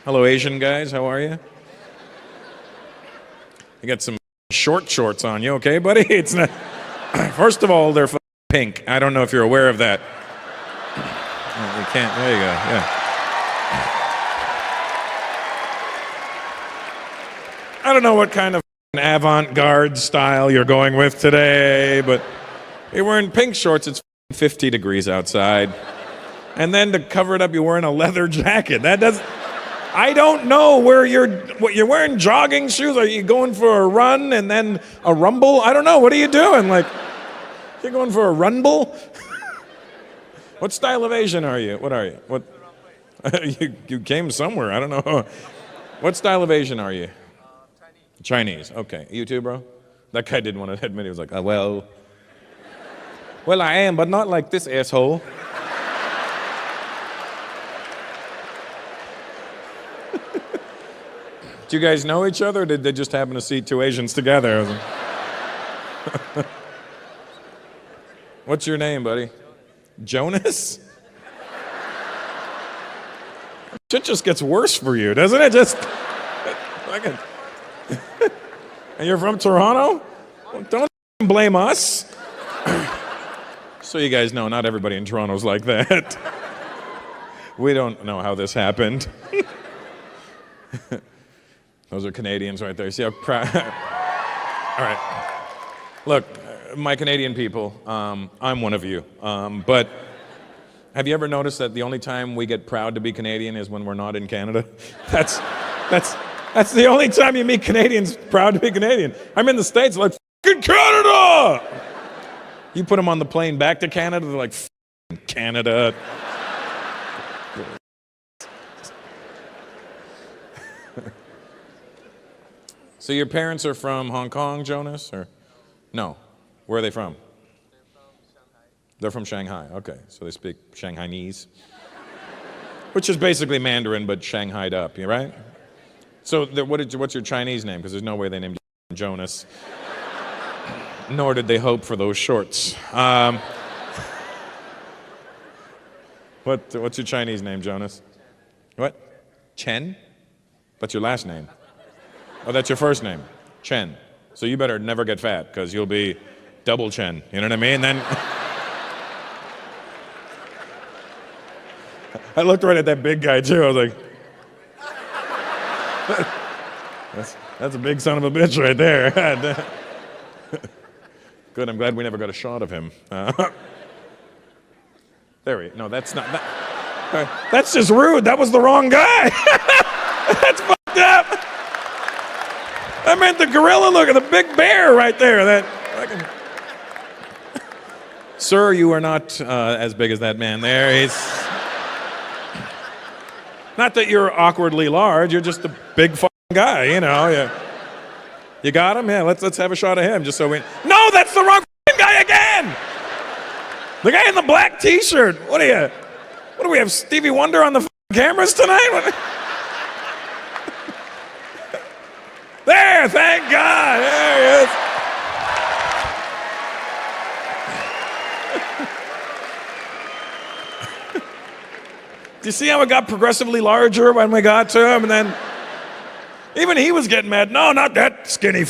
Hello, Asian guys. How are you? You got some short shorts on you, okay, buddy? It's not. First of all, they're pink. I don't know if you're aware of that. You can't. There you go. Yeah. I don't know what kind of avant-garde style you're going with today, but you're wearing pink shorts. It's 50 degrees outside. And then to cover it up, you're wearing a leather jacket. That does. I don't know where what you're wearing. Jogging shoes? Are you going for a run and then a rumble? I don't know. What are you doing? Like, you're going for a rumble? What style of Asian are you? What are you? What? You came somewhere. I don't know. What style of Asian are you? Chinese. Okay. You too, bro? That guy didn't want to admit. He was like, well, I am, but not like this asshole. Do you guys know each other, or did they just happen to see two Asians together? What's your name, buddy? Jonas? Shit just gets worse for you, doesn't it? Just... And you're from Toronto? Well, don't blame us. So you guys know, not everybody in Toronto's like that. We don't know how this happened. Those are Canadians right there. See how proud... All right. Look, my Canadian people, I'm one of you. But have you ever noticed that the only time we get proud to be Canadian is when we're not in Canada? That's the only time you meet Canadians proud to be Canadian. I'm in the States, like, f***ing Canada! You put them on the plane back to Canada, they're like, f***ing Canada. So your parents are from Hong Kong, Jonas, or no? Where are they from? They're from Shanghai. Okay, so they speak Shanghainese, which is basically Mandarin but Shanghaied up. You right? So what's your Chinese name? Because there's no way they named you Jonas. Nor did they hope for those shorts. What's your Chinese name, Jonas? What? Chen? That's your last name. Oh, that's your first name, Chen. So you better never get fat, because you'll be double Chen. You know what I mean? Then I looked right at that big guy too. I was like, that's a big son of a bitch right there. Good. I'm glad we never got a shot of him. No, that's not. That's just rude. That was the wrong guy. That's fucked up. I meant the gorilla. Look at the big bear right there. Sir, you are not as big as that man there. He's not that you're awkwardly large. You're just a big fucking guy. You know. Yeah. You got him? Yeah. Let's have a shot of him, just so we. No, that's the wrong fucking guy again. The guy in the black T-shirt. What do we have? Stevie Wonder on the fucking cameras tonight? There, thank God. There he is. Do you see how it got progressively larger when we got to him? And then even he was getting mad. No, not that skinny.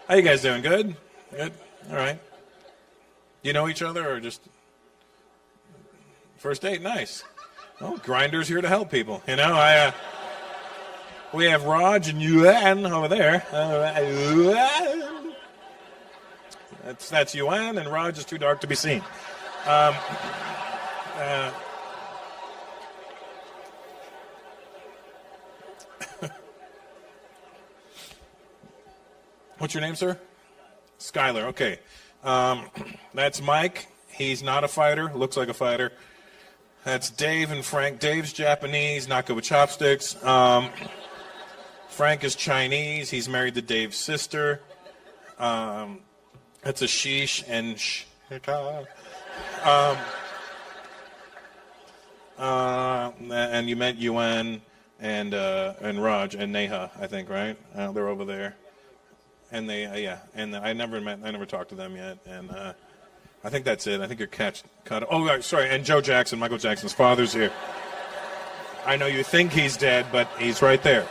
How you guys doing? Good? Good? All right. You know each other, or just first date? Nice. Oh, Grindr's here to help people. You know, we have Raj and Yuan over there. That's Yuan, and Raj is too dark to be seen. What's your name, sir? Skylar. Okay. That's Mike. He's not a fighter. Looks like a fighter. That's Dave and Frank. Dave's Japanese, not good with chopsticks. Frank is Chinese. He's married to Dave's sister. That's Ashish and and you met Yuan and Raj and Neha, I think, right? They're over there. And they, yeah, and I never talked to them yet, and I think that's it. I think you're caught. Oh, sorry, and Joe Jackson, Michael Jackson's father's here. I know you think he's dead, but he's right there.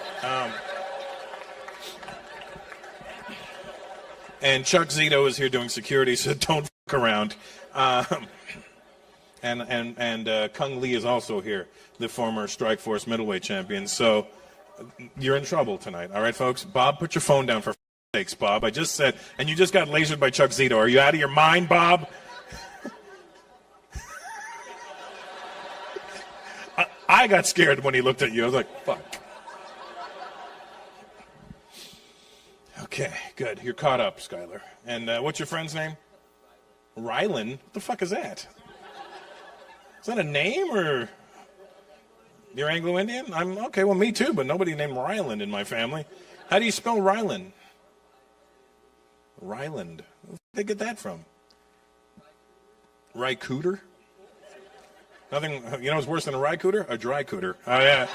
And Chuck Zito is here doing security, so don't fuck around. And Kung Lee is also here, the former Strikeforce middleweight champion. So you're in trouble tonight, all right, folks? Bob, put your phone down for sakes, Bob. I just said, and you just got lasered by Chuck Zito. Are you out of your mind, Bob? I got scared when he looked at you. I was like, fuck. Okay, good. You're caught up, Skyler. And what's your friend's name? Rylan? What the fuck is that? Is that a name, or you're Anglo-Indian? I'm okay, well, me too, but nobody named Ryland in my family. How do you spell Ryland? Ryland. Where did they get that from? Rycooter? Nothing, you know what's worse than a rycooter? A dry cooter. Oh, yeah.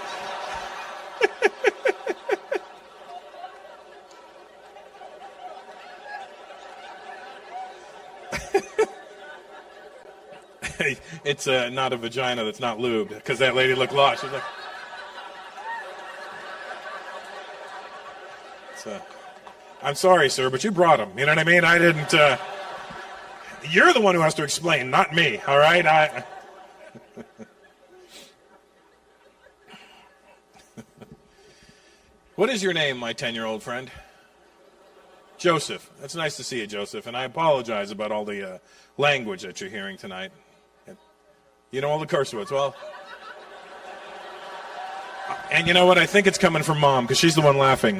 It's not a vagina that's not lubed, because that lady looked lost. She was like, I'm sorry, sir, but you brought him. You know what I mean? I didn't. You're the one who has to explain, not me. All right? What is your name, my 10-year-old friend? Joseph. It's nice to see you, Joseph. And I apologize about all the language that you're hearing tonight. You know all the curse words. Well, and you know what? I think it's coming from Mom, because she's the one laughing.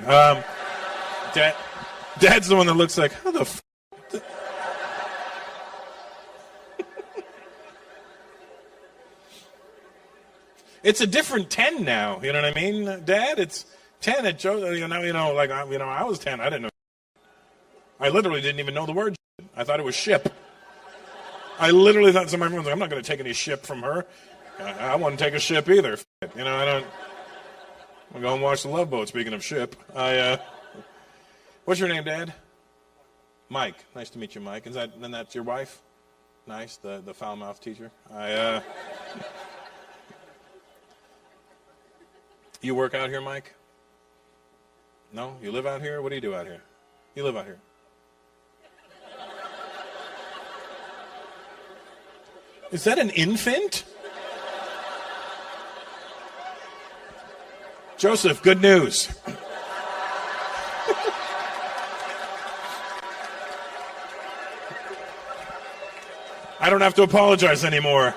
Dad's the one that looks like, how the f***? It's a different 10 now. You know what I mean, Dad? It's 10 at Joe. I was 10. I didn't know. I literally didn't even know the word. I thought it was ship. I literally thought somebody was like, I'm not going to take any ship from her. I wouldn't take a ship either. You know, I don't. I'll go and watch the Love Boat. Speaking of ship, what's your name, Dad? Mike. Nice to meet you, Mike. And that's your wife? Nice, the foul-mouthed teacher. You work out here, Mike? No? You live out here? What do you do out here? You live out here. Is that an infant? Joseph, good news. I don't have to apologize anymore.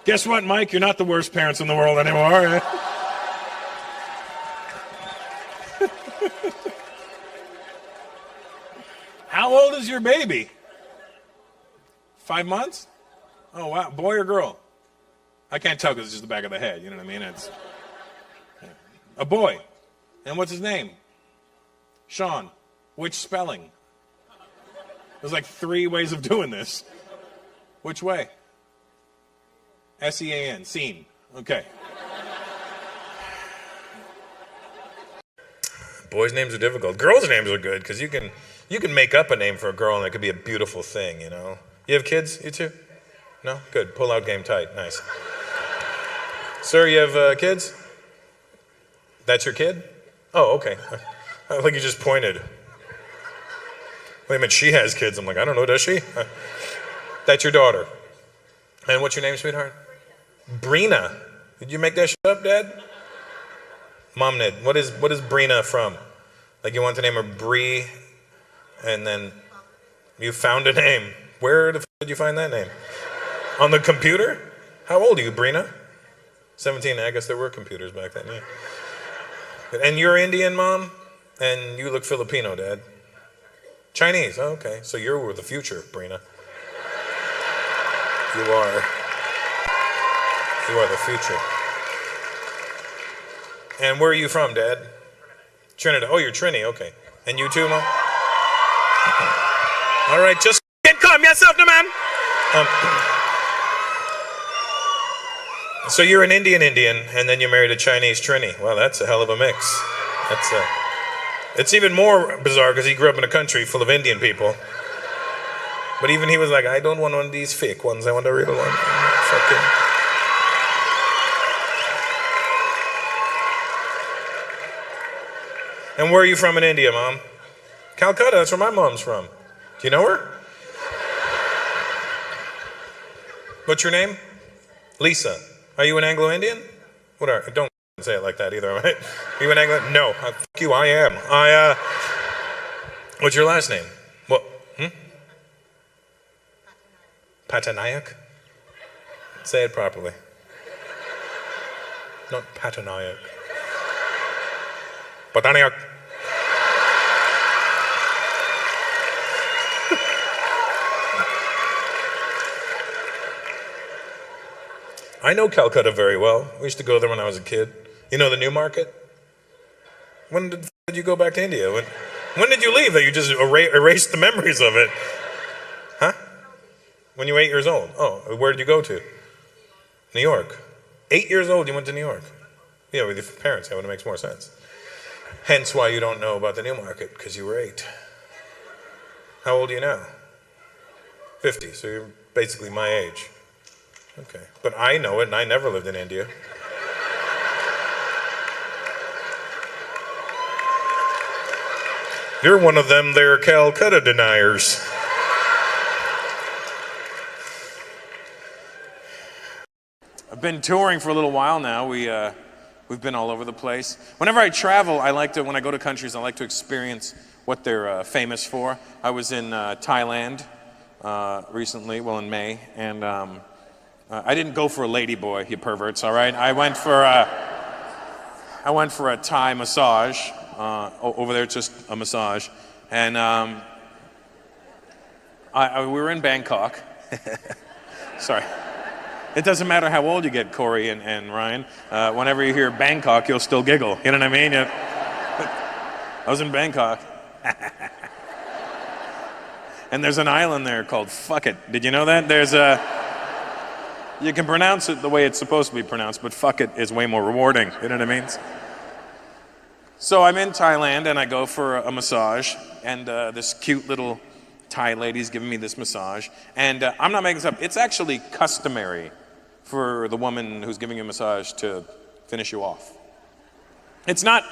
Guess what, Mike? You're not the worst parents in the world anymore. How old is your baby? 5 months? Oh, wow. Boy or girl? I can't tell because it's just the back of the head. You know what I mean? It's a boy. And what's his name? Sean. Which spelling? There's like 3 ways of doing this. Which way? S-E-A-N. Scene. Okay. Boys' names are difficult. Girls' names are good because you can make up a name for a girl and it could be a beautiful thing, you know. You have kids, you two? No? Good. Pull out game tight. Nice. Sir, you have kids? That's your kid? Oh, okay. I think you just pointed. Wait a minute, she has kids. I'm like, I don't know, does she? That's your daughter. And what's your name, sweetheart? Brina. Did you make that shit up, Dad? Mom did. What is Brina from? Like you want to name her Bree, and then you found a name. Where the f*** did you find that name? On the computer? How old are you, Brina? 17. I guess there were computers back then, yeah. And you're Indian, Mom? And you look Filipino, Dad. Chinese. Oh, okay. So you're the future, Brina. You are the future. And where are you from, Dad? Trinidad. Oh, you're Trini. Okay. And you too, Mom? All right, just calm yourself, no, man. So you're an Indian, and then you married a Chinese Trini. Well, that's a hell of a mix. It's even more bizarre because he grew up in a country full of Indian people. But even he was like, I don't want one of these fake ones. I want a real one. Fucking. And where are you from in India, Mom? Calcutta, that's where my mom's from. Do you know her? What's your name? Lisa. Are you an Anglo-Indian? What are? Don't say it like that either, right? Are you an Anglo? No. Fuck you, I am. What's your last name? What? Patanayak? Say it properly. Not Patanayak. Patanayak. I know Calcutta very well. We used to go there when I was a kid. You know the New Market? When did you go back to India? When did you leave that you just erased the memories of it? Huh? When you were 8 years old. Oh, where did you go to? New York. 8 years old, you went to New York. Yeah, with your parents, that would make more sense. Hence why you don't know about the New Market, because you were 8. How old are you now? 50, so you're basically my age. Okay, but I know it, and I never lived in India. You're one of them there Calcutta deniers. I've been touring for a little while now. We've been all over the place. Whenever I travel, when I go to countries, I like to experience what they're famous for. I was in Thailand recently, in May, and I didn't go for a ladyboy, you perverts, all right? I went for a Thai massage. Over there, it's just a massage. And we were in Bangkok. Sorry. It doesn't matter how old you get, Corey and Ryan. Whenever you hear Bangkok, you'll still giggle. You know what I mean? I was in Bangkok. And there's an island there called Fuck It. Did you know that? You can pronounce it the way it's supposed to be pronounced, but fuck it is way more rewarding. You know what I mean? So I'm in Thailand, and I go for a massage, and this cute little Thai lady's giving me this massage. And I'm not making this up. It's actually customary for the woman who's giving you a massage to finish you off. It's not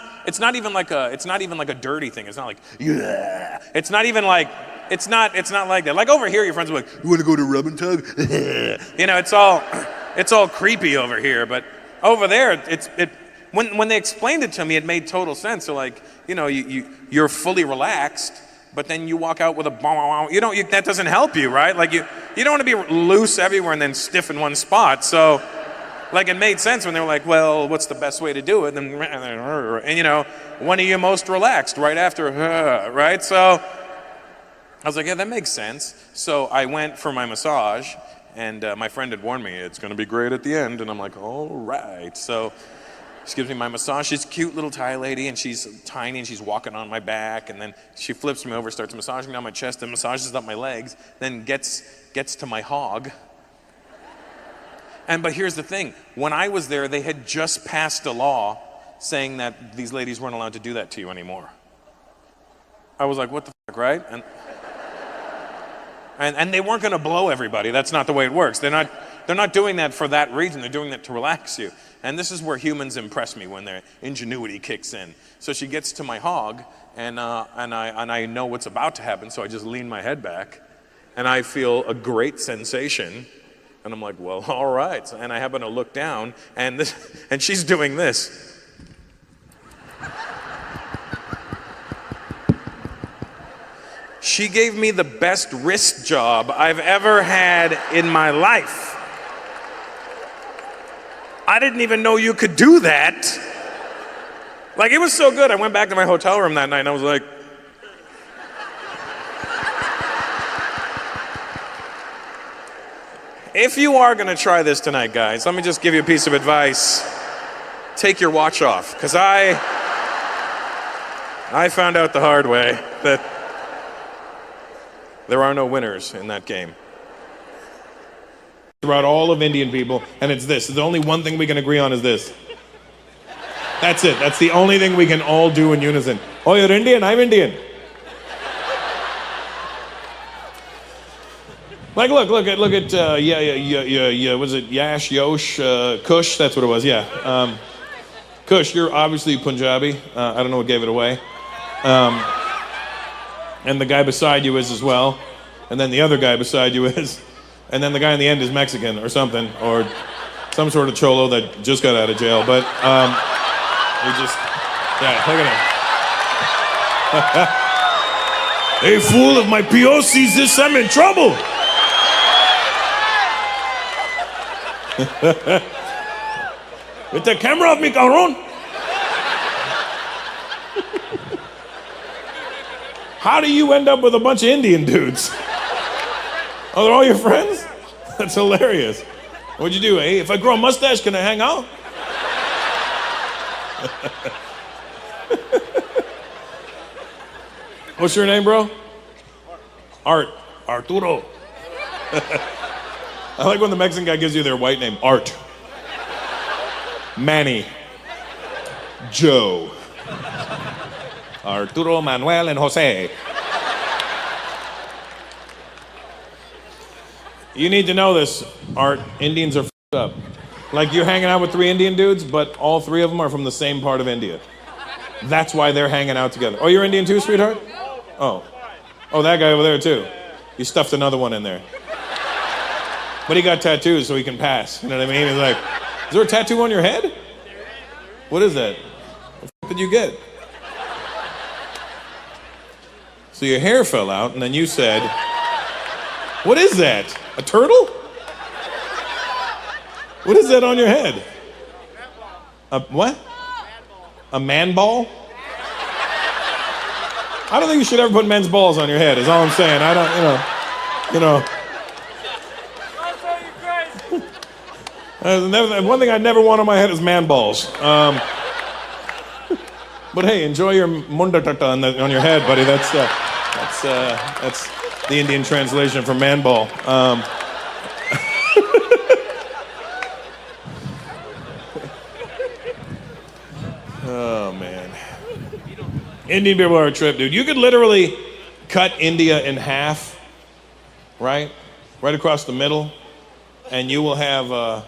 even like a dirty thing. It's not like, yeah. It's not like that. Like over here, your friends are like, you want to go to rub and tug? You know, it's all creepy over here. But over there, when they explained it to me, it made total sense. So like, you know, you're fully relaxed, but then you walk out with a bomb. That doesn't help you, right? Like you don't want to be loose everywhere and then stiff in one spot. So, like it made sense when they were like, well, what's the best way to do it? And you know, when are you most relaxed? Right after, right? So I was like, yeah, that makes sense. So I went for my massage, and my friend had warned me, it's going to be great at the end. And I'm like, all right. So she gives me my massage. She's a cute little Thai lady, and she's tiny, and she's walking on my back. And then she flips me over, starts massaging down my chest, and massages up my legs, then gets to my hog. But here's the thing. When I was there, they had just passed a law saying that these ladies weren't allowed to do that to you anymore. I was like, what the fuck, right? And they weren't going to blow everybody. That's not the way it works. They're not doing that for that reason. They're doing that to relax you. And this is where humans impress me, when their ingenuity kicks in. So she gets to my hog, and I know what's about to happen, so I just lean my head back, and I feel a great sensation. And I'm like, well, all right. And I happen to look down, and she's doing this. She gave me the best wrist job I've ever had in my life. I didn't even know you could do that. Like, it was so good. I went back to my hotel room that night, and I was like, if you are going to try this tonight, guys, let me just give you a piece of advice. Take your watch off, because I found out the hard way that there are no winners in that game. throughout all of Indian people, and it's this. The only one thing we can agree on is this. That's it. That's the only thing we can all do in unison. Oh, you're Indian? I'm Indian. Like, look at, was it Yash, Yosh, Kush? That's what it was, yeah. Kush, you're obviously Punjabi. I don't know what gave it away. And the guy beside you is as well. And then the other guy beside you is. And then the guy in the end is Mexican or something. Or some sort of cholo that just got out of jail. But, we just, yeah, look at him. Hey, fool, if my PO sees this, I'm in trouble. With the camera off me, cabrón. How do you end up with a bunch of Indian dudes? Oh, they're all your friends? That's hilarious. What'd you do? Hey, if I grow a mustache, can I hang out? What's your name, bro? Art. Arturo. I like when the Mexican guy gives you their white name. Art. Manny. Joe. Arturo, Manuel, and Jose. You need to know this, Art. Indians are f***ed up. Like, you're hanging out with 3 Indian dudes, but all 3 of them are from the same part of India. That's why they're hanging out together. Oh, you're Indian too, sweetheart? Oh. Oh, that guy over there too. You stuffed another one in there. But he got tattoos so he can pass. You know what I mean? He's like, is there a tattoo on your head? What is that? What the f*** did you get? So your hair fell out, and then you said, what is that? A turtle? What is that on your head? A what? A man ball? I don't think you should ever put men's balls on your head, is all I'm saying. I don't, you know. One thing I never want on my head is man balls. But hey, enjoy your mundatata on your head, buddy. That's the Indian translation for man ball. Oh man, Indian people are a trip, dude. You could literally cut India in half, right across the middle, and you will have.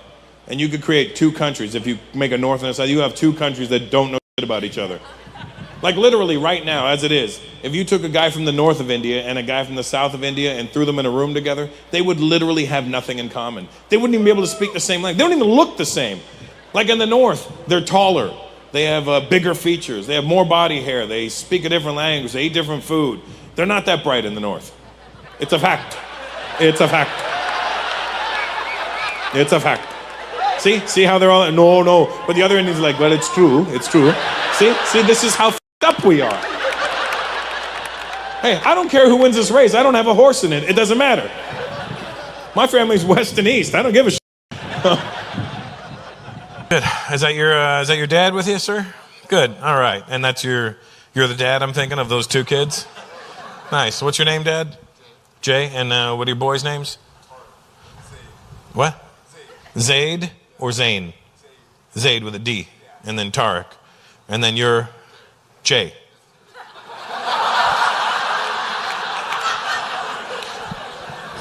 And you could create 2 countries. If you make a north and a south, you have 2 countries that don't know shit about each other. Like literally right now, as it is, if you took a guy from the north of India and a guy from the south of India and threw them in a room together, they would literally have nothing in common. They wouldn't even be able to speak the same language. They don't even look the same. Like in the north, they're taller. They have bigger features. They have more body hair. They speak a different language. They eat different food. They're not that bright in the north. It's a fact. It's a fact. It's a fact. See how they're all, no. But the other Indians are like, well, it's true. See, this is how f***ed up we are. Hey, I don't care who wins this race. I don't have a horse in it. It doesn't matter. My family's west and east. I don't give a shit. Good. Is that your dad with you, sir? Good. All right. And that's you're the dad, I'm thinking, of those 2 kids? Nice. What's your name, Dad? Jay. And what are your boys' names? What? Zaid or Zayn? Zaid with a D. And then Tarek. And then you're Jay.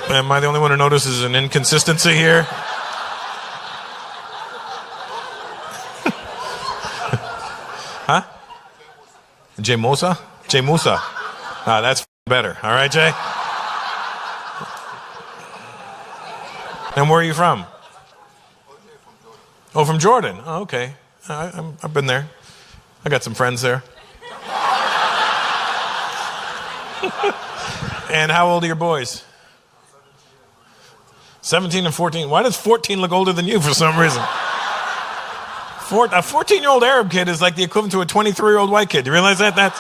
Am I the only one who notices an inconsistency here? Huh? Jay Musa? Jay Musa. Ah, that's better. All right, Jay? And where are you from? Oh, from Jordan. Oh, okay. I've been there. I got some friends there. And how old are your boys? 17 and 14. Why does 14 look older than you for some reason? A 14-year-old Arab kid is like the equivalent to a 23-year-old white kid. Do you realize that? That's...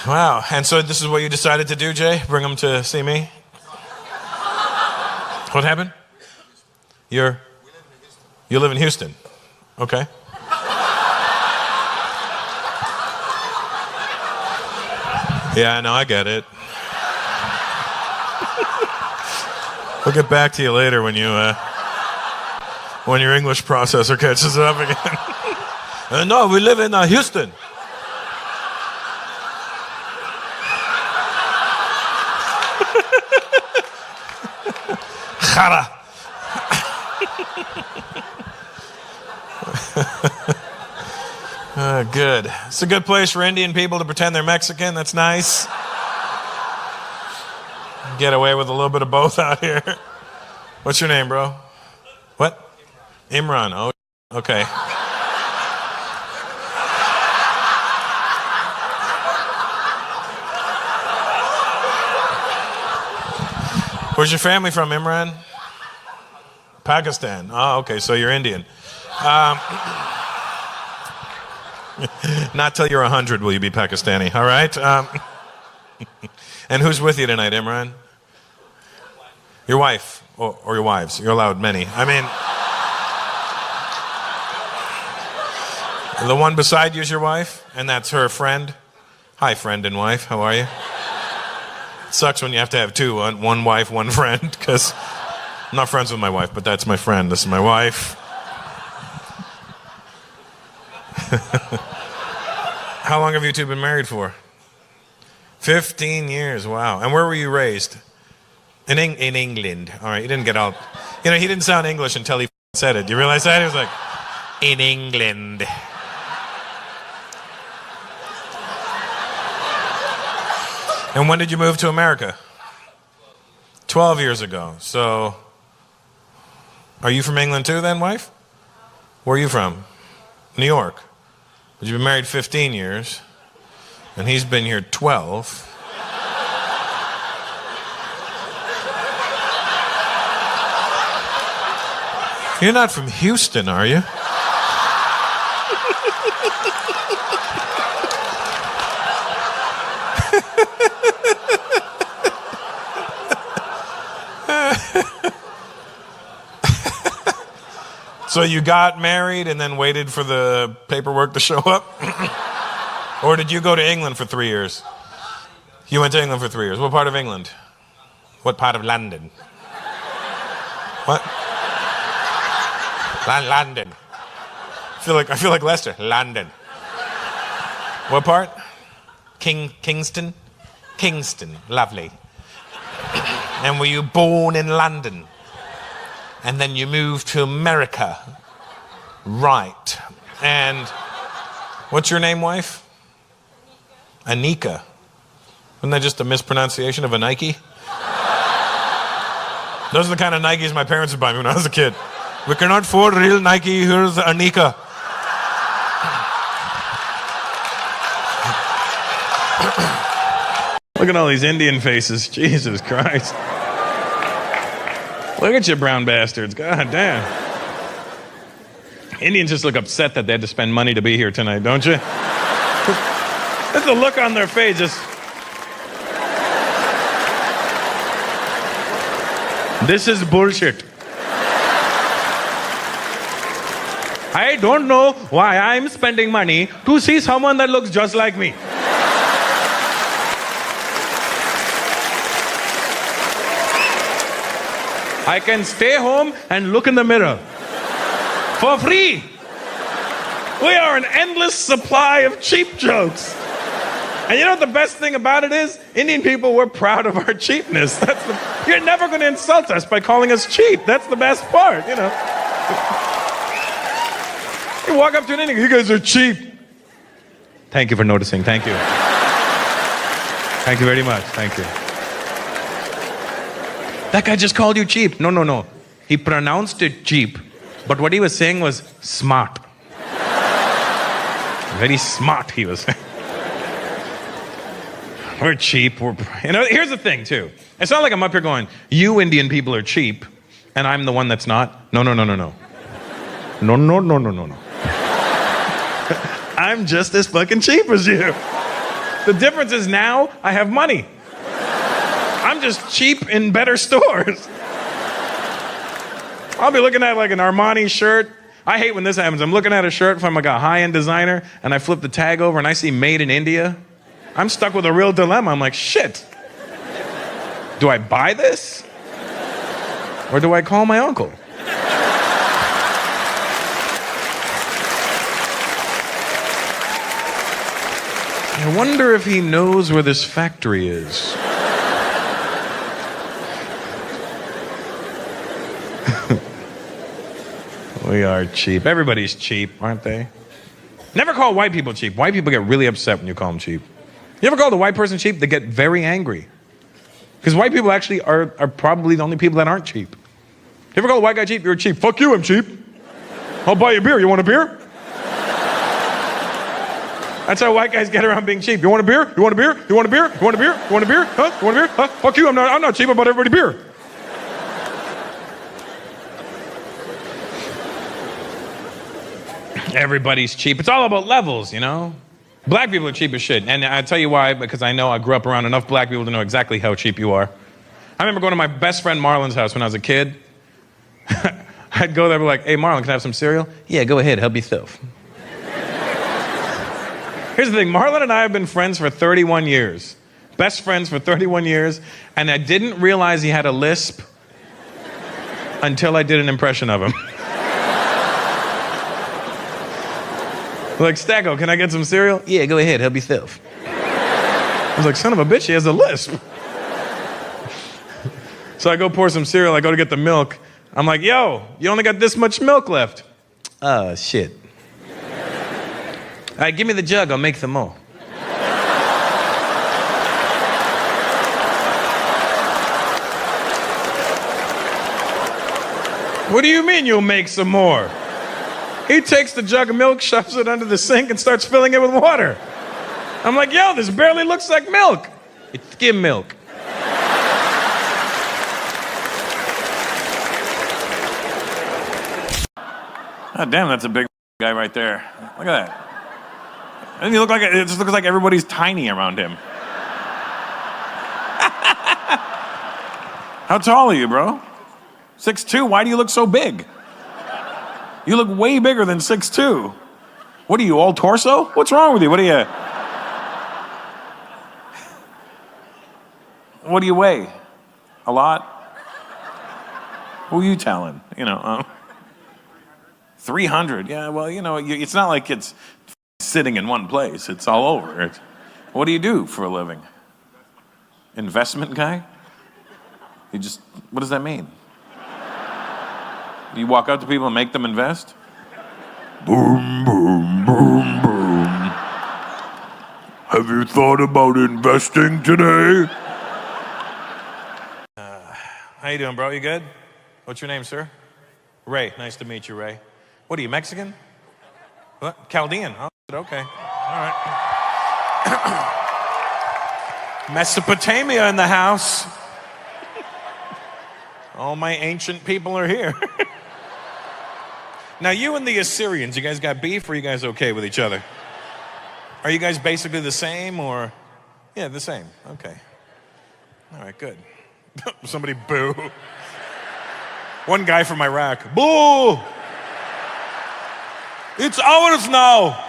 Wow. And so this is what you decided to do, Jay? Bring them to see me? What happened? You live in Houston. Okay. Yeah, no, I get it. We'll get back to you later when your English processor catches up again. No, we live in Houston. Jara. Good. It's a good place for Indian people to pretend they're Mexican. That's nice. Get away with a little bit of both out here. What's your name, bro? What? Imran. Oh, okay. Where's your family from, Imran? Pakistan. Oh, okay, so you're Indian. Not till you're 100 will you be Pakistani, all right? And who's with you tonight, Imran? Your wife, or your wives. You're allowed many. I mean, the one beside you is your wife, and that's her friend. Hi, friend and wife. How are you? It sucks when you have to have two, one wife, one friend, because I'm not friends with my wife, but that's my friend. This is my wife. How long have you two been married for? 15 years, wow. And where were you raised? In England. All right, you didn't get all... You know, he didn't sound English until he said it. Do you realize that? He was like, in England. And when did you move to America? 12 years ago. So, are you from England too then, wife? Where are you from? New York. But you've been married 15 years, and he's been here 12. You're not from Houston, are you? So you got married and then waited for the paperwork to show up? Or did you go to England for 3 years? You went to England for 3 years. What part of England? What part of London? What? London. I feel like Lester. London. What part? Kingston? Kingston. Lovely. And were you born in London? And then you moved to America. Right. And what's your name, wife? Anika. Isn't that just a mispronunciation of a Nike? Those are the kind of Nikes my parents would buy me when I was a kid. We cannot afford real Nike, here's Anika. Look at all these Indian faces. Jesus Christ. Look at you brown bastards. God damn. Indians just look upset that they had to spend money to be here tonight, don't you? That's the look on their face. Just... This is bullshit. I don't know why I'm spending money to see someone that looks just like me. I can stay home and look in the mirror for free. We are an endless supply of cheap jokes. And you know what the best thing about it is? Indian people, we're proud of our cheapness. You're never going to insult us by calling us cheap. That's the best part, you know. You walk up to an Indian, you guys are cheap. Thank you for noticing. Thank you. Thank you very much. Thank you. That guy just called you cheap. No. He pronounced it cheap, but what he was saying was smart. Very smart, he was saying. We're cheap. Here's the thing, too. It's not like I'm up here going, you Indian people are cheap, and I'm the one that's not. No. No. I'm just as fucking cheap as you. The difference is now I have money. I'm just cheap in better stores. I'll be looking at like an Armani shirt. I hate when this happens. I'm looking at a shirt from like a high-end designer, and I flip the tag over and I see made in India. I'm stuck with a real dilemma. I'm like, shit. Do I buy this? Or do I call my uncle? I wonder if he knows where this factory is. We are cheap. Everybody's cheap, aren't they? Never call white people cheap. White people get really upset when you call them cheap. You ever call the white person cheap? They get very angry. Because white people actually are probably the only people that aren't cheap. You ever call a white guy cheap? You're cheap. Fuck you, I'm cheap. I'll buy you a beer. You want a beer? That's how white guys get around being cheap. You want a beer? You want a beer? You want a beer? You want a beer? You want a beer? Huh? You want a beer? Huh? Fuck you, I'm not cheap. I bought everybody beer. Everybody's cheap. It's all about levels, you know? Black people are cheap as shit. And I tell you why, because I know I grew up around enough black people to know exactly how cheap you are. I remember going to my best friend Marlon's house when I was a kid. I'd go there and be like, hey, Marlon, can I have some cereal? Yeah, go ahead, help yourself. Here's the thing, Marlon and I have been friends for 31 years. Best friends for 31 years, and I didn't realize he had a lisp until I did an impression of him. Like, Stacko, can I get some cereal? Yeah, go ahead, help yourself. I was like, son of a bitch, he has a lisp. So I go pour some cereal, I go to get the milk. I'm like, yo, you only got this much milk left. Shit. All right, give me the jug, I'll make some more. What do you mean you'll make some more? He takes the jug of milk, shoves it under the sink, and starts filling it with water. I'm like, yo, this barely looks like milk. It's skim milk. God damn, that's a big guy right there. Look at that. Doesn't he look like, it just looks like everybody's tiny around him. How tall are you, bro? 6'2", why do you look so big? You look way bigger than 6'2". What are you, all torso? What's wrong with you? What do you weigh? A lot? Who are you telling? 300. Yeah, well, it's not like it's sitting in one place. It's all over. What do you do for a living? Investment guy? What does that mean? You walk up to people and make them invest? Boom, boom, boom, boom. Have you thought about investing today? How you doing, bro? You good? What's your name, sir? Ray. Nice to meet you, Ray. What are you, Mexican? What? Chaldean? Oh, okay. All right. Mesopotamia in the house. All my ancient people are here. Now, you and the Assyrians, you guys got beef, or are you guys okay with each other? Are you guys basically the same, or? Yeah, the same. Okay. All right, good. Somebody boo. One guy from Iraq, boo! It's ours now!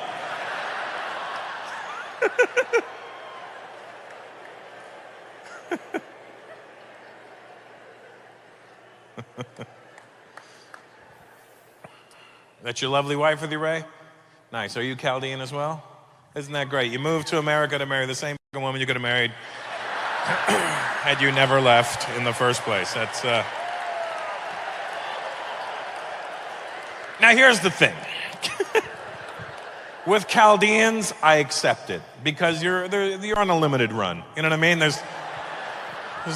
That's your lovely wife with you, Ray? Nice. Are you Chaldean as well? Isn't that great? You moved to America to marry the same woman you could have married had you never left in the first place. That's Now here's the thing. With Chaldeans, I accept it because you're on a limited run. You know what I mean? There's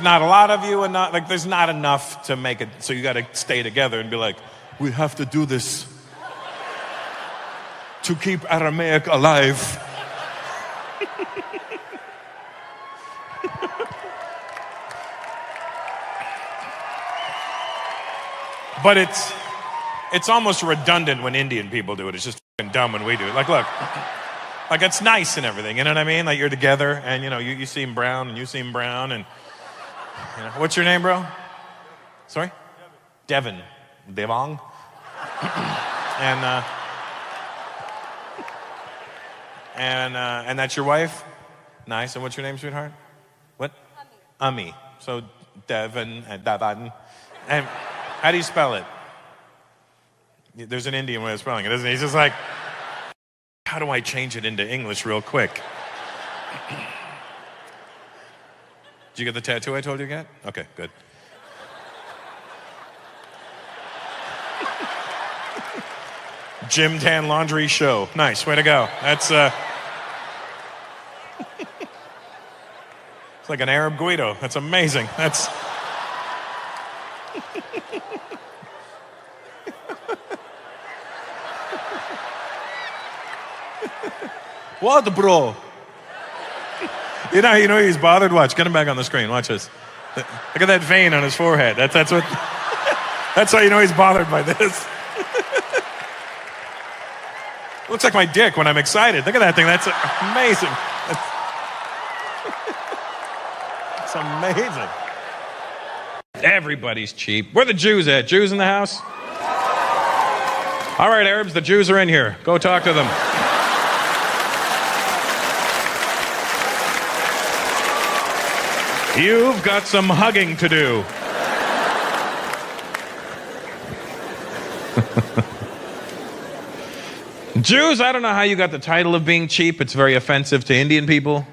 not a lot of you, and there's not enough to make it. So you got to stay together and be like, we have to do this to keep Aramaic alive. But it's almost redundant when Indian people do it. It's just fucking dumb when we do it. Like, look, like it's nice and everything. You know what I mean? Like you're together, and you seem brown, and you seem brown, and what's your name, bro? Sorry, Devon. Devon. And that's your wife? Nice. And what's your name, sweetheart? What? Ami. So Devon and Devon. And How do you spell it? There's an Indian way of spelling it, isn't it? He's just like, how do I change it into English real quick? Did you get the tattoo I told you to get? Okay, good. Gym Tan Laundry Show. Nice, way to go. That's it's like an Arab Guido. That's amazing. That's what, bro? You know he's bothered. Watch, get him back on the screen. Watch this. Look at that vein on his forehead. That's what. That's how you know he's bothered by this. Looks like my dick when I'm excited. Look at that thing. That's amazing. It's amazing. Everybody's cheap. Where the Jews at? Jews in the house? All right, Arabs, the Jews are in here. Go talk to them. You've got some hugging to do. Jews, I don't know how you got the title of being cheap. It's very offensive to Indian people.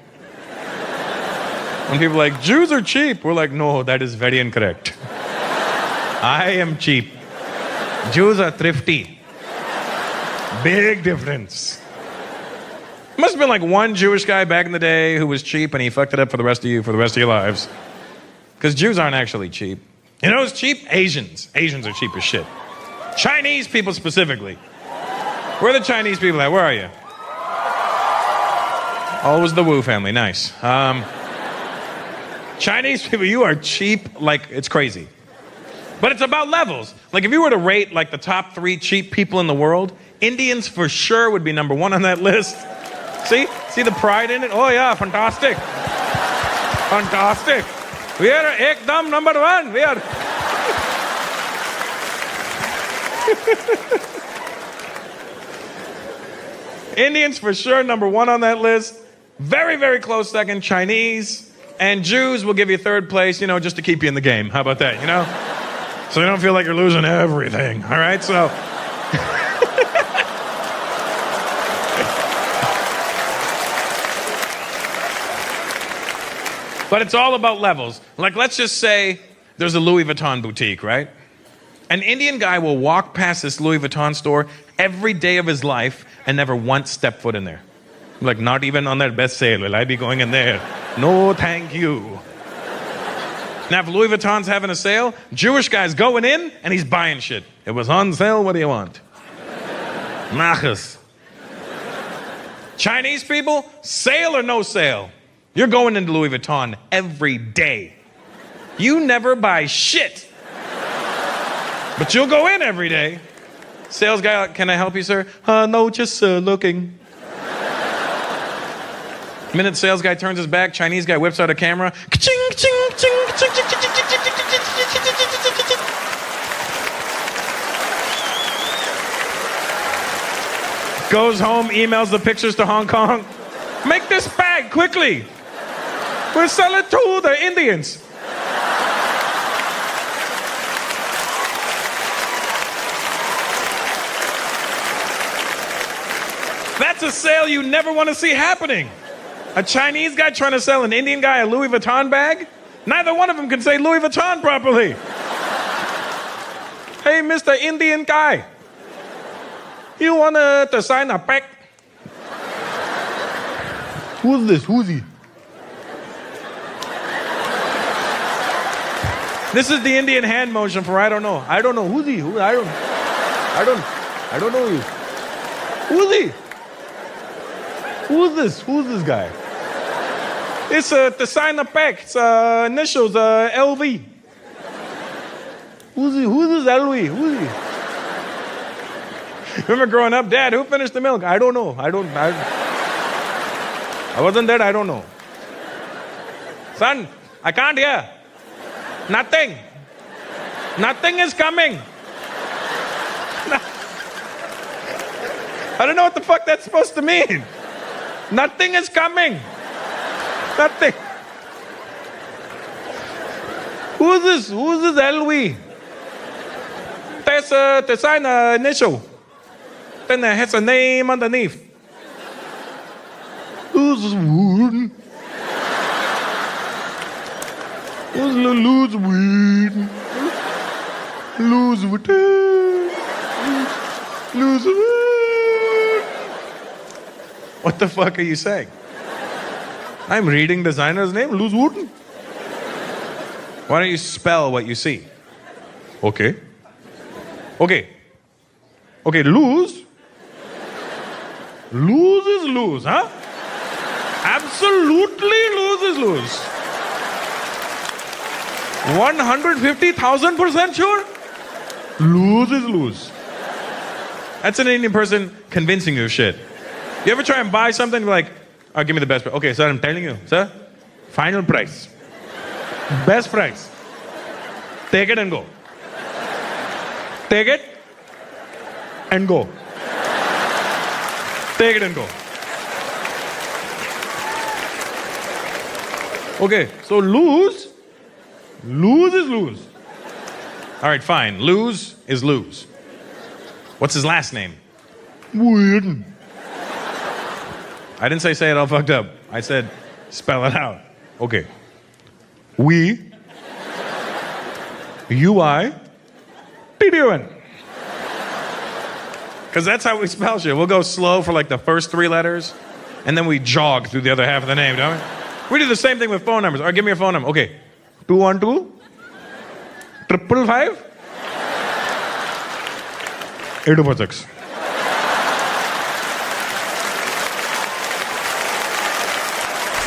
When people are like, Jews are cheap, we're like, no, that is very incorrect. I am cheap. Jews are thrifty. Big difference. Must have been like one Jewish guy back in the day who was cheap and he fucked it up for the rest of you for the rest of your lives. Because Jews aren't actually cheap. You know who's cheap? Asians. Asians are cheap as shit. Chinese people specifically. Where are the Chinese people at? Where are you? Oh, it was the Wu family. Nice. Chinese people, you are cheap like it's crazy. But it's about levels. Like if you were to rate like the top 3 cheap people in the world, Indians for sure would be number 1 on that list. See? See the pride in it? Oh yeah, fantastic. Fantastic. We are ekdam number 1. We are... Indians for sure number 1 on that list. Very, very close second, Chinese. And Jews will give you 3rd place, you know, just to keep you in the game. How about that, you know? So you don't feel like you're losing everything, all right? So... But it's all about levels. Like, let's just say there's a Louis Vuitton boutique, right? An Indian guy will walk past this Louis Vuitton store every day of his life and never once step foot in there. Like, not even on their best sale will I be going in there. No, thank you. Now, if Louis Vuitton's having a sale, Jewish guy's going in and he's buying shit. It was on sale, what do you want? Machas. Chinese people, sale or no sale, you're going into Louis Vuitton every day. You never buy shit. But you'll go in every day. Sales guy, can I help you, sir? No, just looking. Minute sales guy turns his back, Chinese guy whips out a camera. Ka-ching, ching, ching, ching, ching, ching, ching, ching, ching, ching. Goes home, emails the pictures to Hong Kong. Make this bag quickly. We'll sell it to the Indians. That's a sale you never want to see happening. A Chinese guy trying to sell an Indian guy a Louis Vuitton bag? Neither one of them can say Louis Vuitton properly. Hey, Mr. Indian guy. You want to sign a pack? Who's this? Who's he? This is the Indian hand motion for I don't know. I don't know. Who's he? I don't know you. Who's he? Who's this? Who's this guy? It's to sign a pack. It's initials LV. Who's he? Who's this LV? Who's he? Remember growing up, Dad, who finished the milk? I don't know. I wasn't there. I don't know. Son, I can't hear. Nothing. Nothing is coming. I don't know what the fuck that's supposed to mean. Nothing is coming. Nothing. Who's this? Who's this LV? to sign an initial. Then it has a name underneath. Lose wood. Lose wood. Lose wood. Lose wood. What the fuck are you saying? I'm reading designer's name, Lose Wooten. Why don't you spell what you see? Okay. Okay. Okay, lose. Lose is lose, huh? Absolutely lose is lose. 150,000% sure? Lose is lose. That's an Indian person convincing you of shit. You ever try and buy something like, oh, give me the best price. Okay, sir, I'm telling you, sir, final price. Best price. Take it and go. Take it and go. Take it and go. Okay, so lose is lose. All right, fine. Lose is lose. What's his last name? Weird. I didn't say it all fucked up. I said spell it out. Okay. We. UI. TDUN. Because that's how we spell shit. We'll go slow for like the first 3 letters, and then we jog through the other half of the name, don't we? We do the same thing with phone numbers. All right, give me your phone number. Okay. 212 555 846.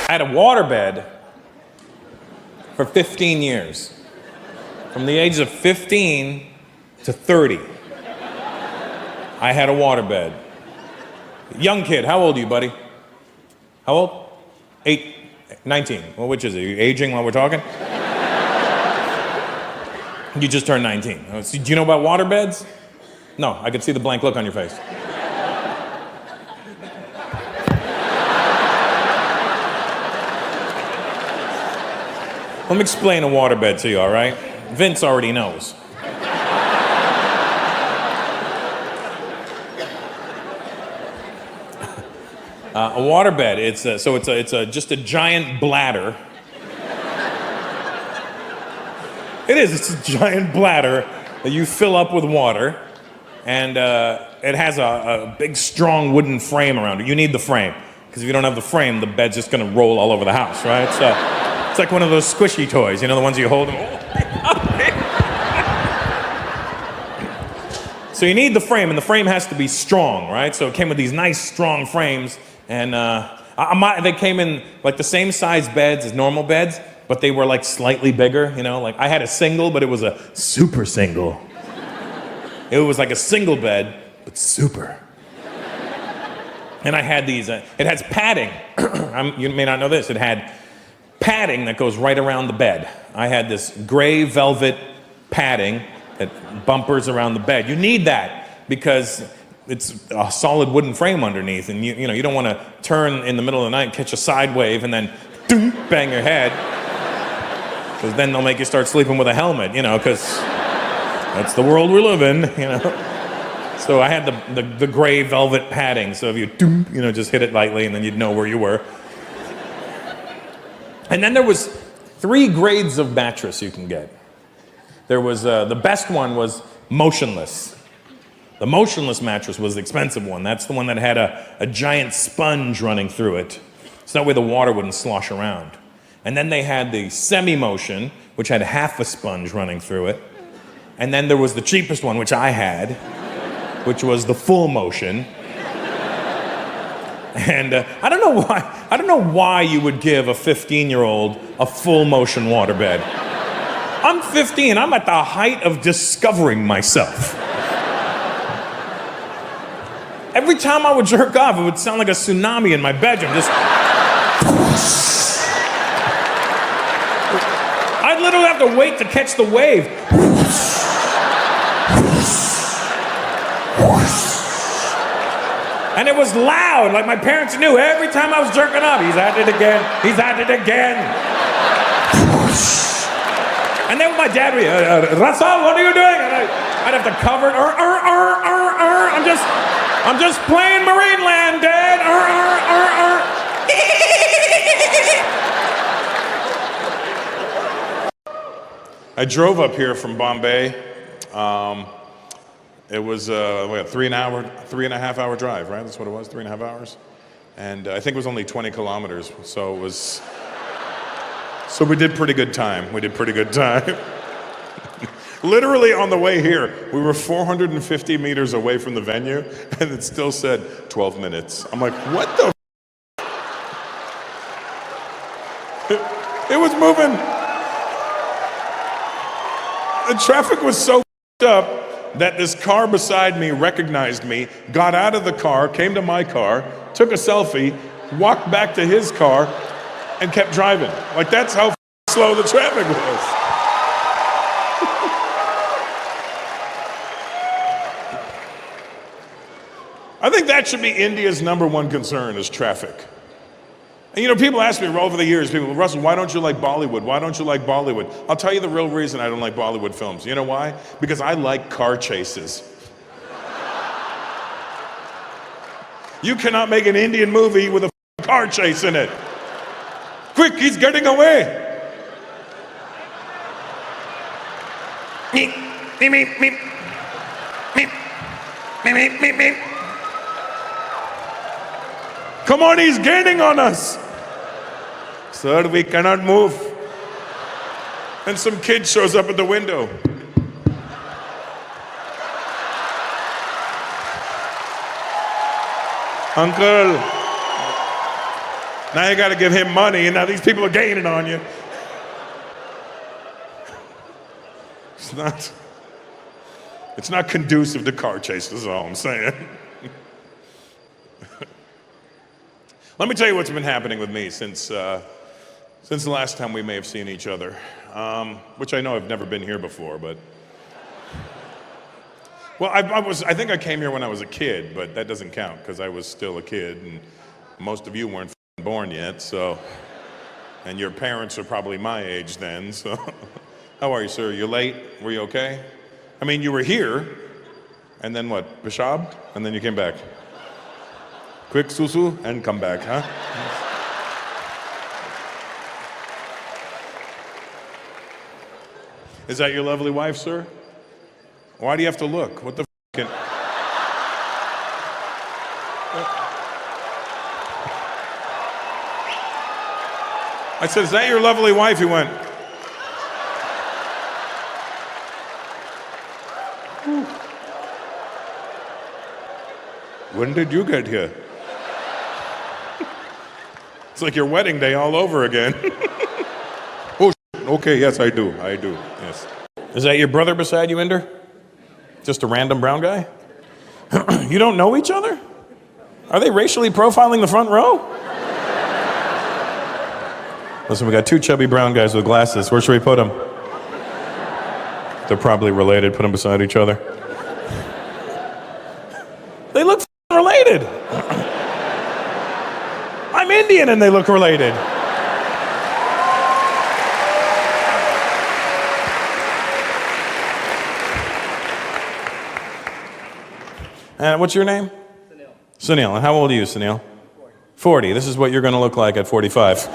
I had a waterbed for 15 years. From the ages of 15 to 30. I had a waterbed. Young kid, how old are you, buddy? How old? 19. Well, which is it? Are you aging while we're talking? You just turned 19. Do you know about waterbeds? No, I could see the blank look on your face. Let me explain a waterbed to you, all right? Vince already knows. A waterbed, it's just a giant bladder. It's a giant bladder that you fill up with water, and it has a big, strong wooden frame around it. You need the frame, because if you don't have the frame, the bed's just gonna roll all over the house, right? So it's like one of those squishy toys, you know, the ones you hold. So you need the frame, and the frame has to be strong, right? So it came with these nice, strong frames, and they came in like the same size beds as normal beds, but they were like slightly bigger, you know? Like I had a single, but it was a super single. It was like a single bed, but super. And I had these, it has padding. You may not know this, it had padding that goes right around the bed. I had this gray velvet padding that bumpers around the bed. You need that because it's a solid wooden frame underneath, and you know you don't want to turn in the middle of the night, catch a side wave, and then bang your head, because then they'll make you start sleeping with a helmet, you know, because that's the world we live in, you know. So I had the gray velvet padding, so if you just hit it lightly, and then you'd know where you were. And then there was 3 grades of mattress you can get. There was, the best one was motionless. The motionless mattress was the expensive one. That's the one that had a giant sponge running through it, so that way the water wouldn't slosh around. And then they had the semi-motion, which had half a sponge running through it. And then there was the cheapest one, which I had, which was the full motion. And I don't know why you would give a 15-year-old a full motion waterbed. I'm 15, I'm at the height of discovering myself. Every time I would jerk off, it would sound like a tsunami in my bedroom. Just I'd literally have to wait to catch the wave. And it was loud, like my parents knew every time I was jerking off. He's at it again, he's at it again. And then my dad would be, Russell, what are you doing? And I'd have to cover it. I'm just playing Marineland, Dad. I drove up here from Bombay. It was a 3.5 hour drive, right? That's what it was, 3.5 hours. And I think it was only 20 kilometers, so we did pretty good time. Literally on the way here, we were 450 meters away from the venue, and it still said 12 minutes. I'm like, what the? It was moving. The traffic was so up that this car beside me recognized me, got out of the car, came to my car, took a selfie, walked back to his car, and kept driving. Like, that's how slow the traffic was. I think that should be India's #1 concern is traffic. And you know, people ask me over the years, Russell, why don't you like Bollywood? Why don't you like Bollywood? I'll tell you the real reason I don't like Bollywood films. You know why? Because I like car chases. You cannot make an Indian movie with a car chase in it. Quick, he's getting away. Meep, meep, meep, meep. Meep, meep, meep, meep, meep. Come on, he's gaining on us. Sir, we cannot move. And some kid shows up at the window. Uncle, now you gotta give him money, and now these people are gaining on you. It's not conducive to car chases, is all I'm saying. Let me tell you what's been happening with me since the last time we may have seen each other, which I know I've never been here before, but... Well, I think I came here when I was a kid, but that doesn't count because I was still a kid, and most of you weren't born yet, so... And your parents are probably my age then, so... How are you, sir? You late? Were you okay? I mean, you were here, and then what, Peshab? And then you came back. Quick susu, and come back, huh? Is that your lovely wife, sir? Why do you have to look? What the f***? I said, is that your lovely wife? He went. When did you get here? It's like your wedding day all over again. Oh, okay, yes, I do, yes. Is that your brother beside you, Inder? Just a random brown guy? You don't know each other? Are they racially profiling the front row? Listen, we got two chubby brown guys with glasses. Where should we put them? They're probably related. Put them beside each other. They look related. I'm Indian and they look related. And what's your name? Sunil. Sunil. And how old are you, Sunil? 40. This is what you're going to look like at 45.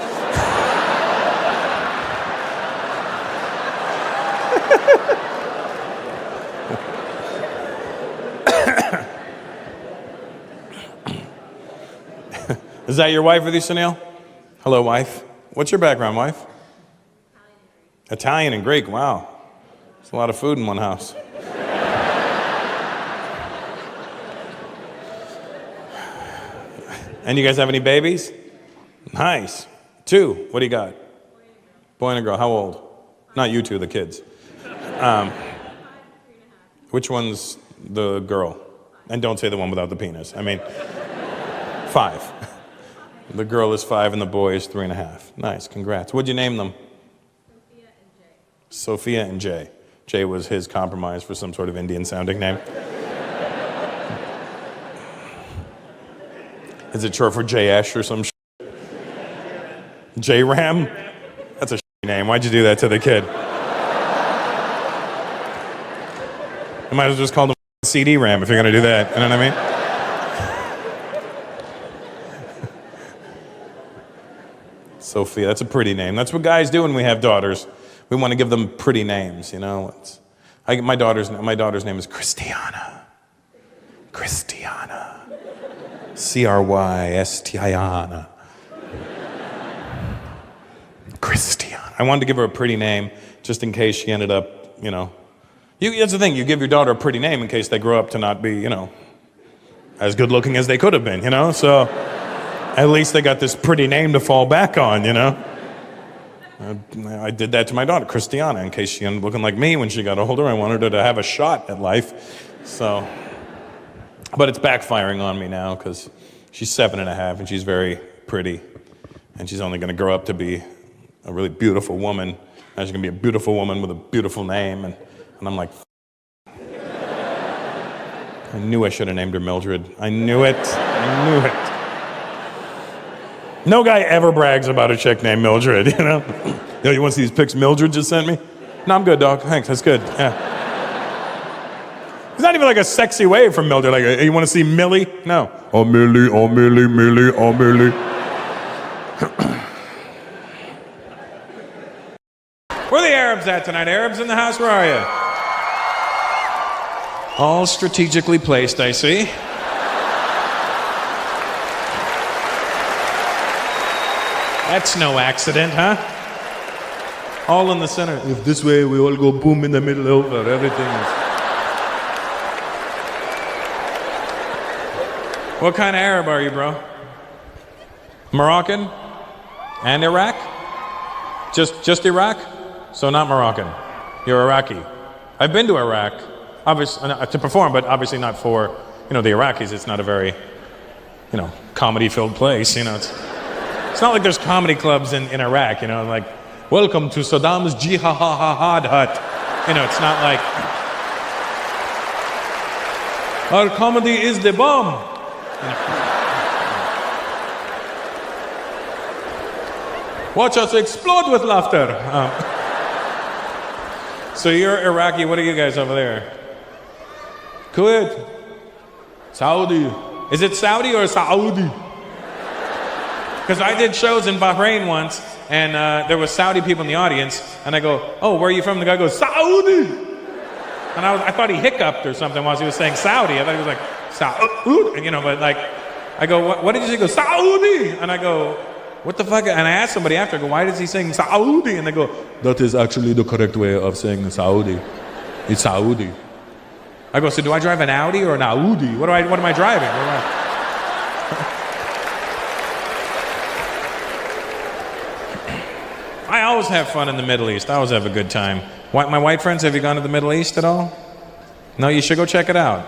Is that your wife with you, Sunil? Hello, wife. What's your background, wife? Italian and Greek. Wow. There's a lot of food in one house. And you guys have any babies? Nice. 2. What do you got? Boy and a girl. How old? Not you two, the kids. Which one's the girl? And don't say the one without the penis. I mean, 5. The girl is 5 and the boy is 3.5. Nice, congrats. What'd you name them? Sophia and Jay. Jay was his compromise for some sort of Indian-sounding name. Is it short for Jayesh or some shit? J-Ram? That's a shitty name. Why'd you do that to the kid? You might as well just call them CD-RAM if you're going to do that. You know what I mean? Sophia, that's a pretty name. That's what guys do when we have daughters. We want to give them pretty names, you know. My daughter's name is Christiana. Christiana. Crystiana. Christiana. I wanted to give her a pretty name just in case she ended up, you know. That's the thing, you give your daughter a pretty name in case they grow up to not be, you know, as good looking as they could have been, you know. So at least they got this pretty name to fall back on, you know. I did that to my daughter, Christiana, in case she ended up looking like me when she got older. I wanted her to have a shot at life. So, but it's backfiring on me now because she's 7.5 and she's very pretty. And she's only going to grow up to be a really beautiful woman. And she's going to be a beautiful woman with a beautiful name. And I'm like, I knew I should have named her Mildred. I knew it. No guy ever brags about a chick named Mildred, you know? Yo, you want to see these pics Mildred just sent me? No, I'm good, dog. Thanks, that's good. Yeah. It's not even like a sexy way from Mildred. Like, hey, you want to see Millie? No. Oh, Millie, oh, Millie, Millie, oh, Millie. Where are the Arabs at tonight? Arabs in the house? Where are you? All strategically placed, I see. That's no accident, huh? All in the center. If this way we all go boom in the middle over, everything is... What kind of Arab are you, bro? Moroccan? And Iraq? Just Iraq? So not Moroccan. You're Iraqi. I've been to Iraq, obviously to perform, but obviously not for, you know, the Iraqis. It's not a very, you know, comedy-filled place, you know. It's not like there's comedy clubs in Iraq, you know, like, welcome to Saddam's Jihad hut. You know, it's not like, our comedy is the bomb. You know. Watch us explode with laughter. So you're Iraqi, what are you guys over there? Kuwait. Saudi. Is it Saudi or Saudi? Because I did shows in Bahrain once, and there was Saudi people in the audience, and I go, oh, where are you from? The guy goes, Saudi! And I thought he hiccuped or something while he was saying Saudi. I thought he was like, Saudi, you know, but like, I go, what did you say? He goes, Saudi! And I go, what the fuck? And I asked somebody after, I go, why does he sing Saudi? And they go, that is actually the correct way of saying Saudi. It's Saudi. I go, so do I drive an Audi or an Audi? What am I driving? I always have fun in the Middle East. I always have a good time. My white friends, have you gone to the Middle East at all? No, you should go check it out.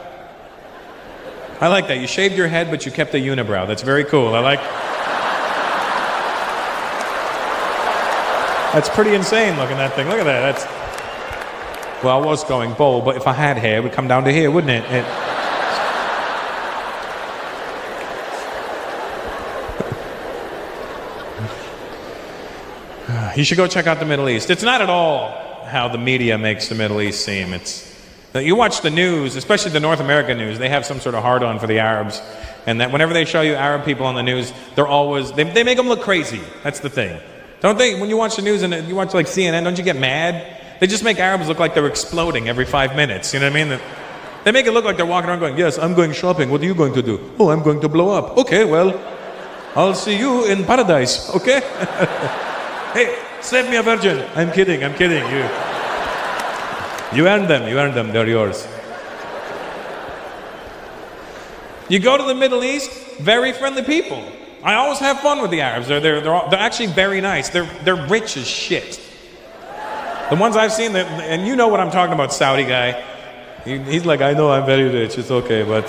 I like that. You shaved your head, but you kept the unibrow. That's very cool. That's pretty insane looking, that thing. Look at that. Well, I was going bold, but if I had hair, it would come down to here, wouldn't it? You should go check out the Middle East. It's not at all how the media makes the Middle East seem. You watch the news, especially the North American news, they have some sort of hard-on for the Arabs. And that whenever they show you Arab people on the news, they make them look crazy. That's the thing. Don't they, when you watch the news and you watch like CNN, don't you get mad? They just make Arabs look like they're exploding every 5 minutes, you know what I mean? They make it look like they're walking around going, yes, I'm going shopping, what are you going to do? Oh, I'm going to blow up. Okay, well, I'll see you in paradise, okay? Hey, save me a virgin. I'm kidding. You earned them, they're yours. You go to the Middle East, very friendly people. I always have fun with the Arabs. They're actually very nice. They're rich as shit. The ones I've seen, and you know what I'm talking about, Saudi guy. He's like, I know I'm very rich, it's okay, but...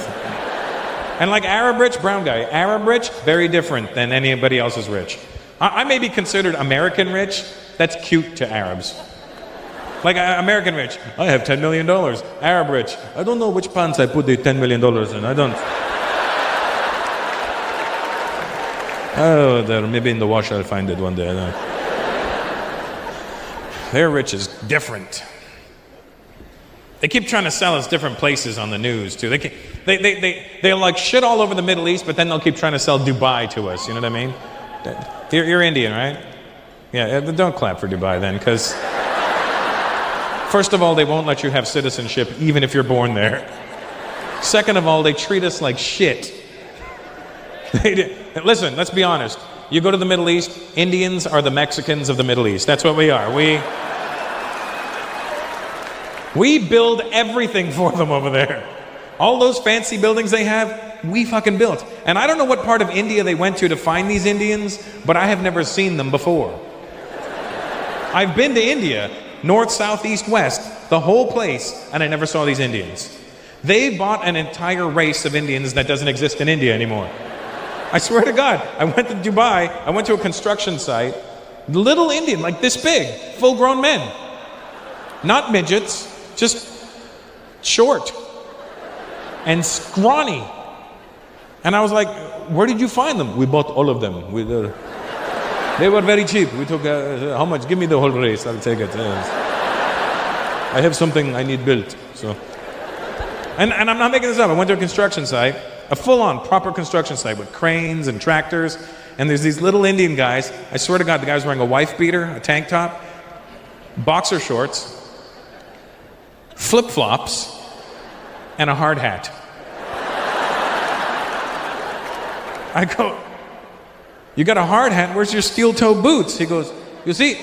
And like Arab rich, brown guy. Arab rich, very different than anybody else's rich. I may be considered American rich. That's cute to Arabs. Like American rich, I have $10 million. Arab rich, I don't know which pants I put the $10 million in. I don't. Oh, there, maybe in the wash I'll find it one day. Their rich is different. They keep trying to sell us different places on the news too. They'll like shit all over the Middle East, but then they'll keep trying to sell Dubai to us. You know what I mean? You're Indian, right? Yeah. Don't clap for Dubai then, because first of all, they won't let you have citizenship even if you're born there. Second of all, they treat us like shit. Listen, let's be honest. You go to the Middle East, Indians are the Mexicans of the Middle East. That's what we are. We build everything for them over there. All those fancy buildings they have, we fucking built. And I don't know what part of India they went to find these Indians, but I have never seen them before. I've been to India, north, south, east, west, the whole place, and I never saw these Indians. They bought an entire race of Indians that doesn't exist in India anymore. I swear to God, I went to Dubai, I went to a construction site, little Indian, like this big, full-grown men. Not midgets, just short and scrawny. And I was like, where did you find them? We bought all of them. They were very cheap. We took, how much? Give me the whole race, I'll take it. I have something I need built, so. And I'm not making this up. I went to a construction site, a full-on proper construction site with cranes and tractors, and there's these little Indian guys. I swear to God, the guy was wearing a wife beater, a tank top, boxer shorts, flip-flops, and a hard hat. I go, you got a hard hat, where's your steel-toe boots? He goes, you see,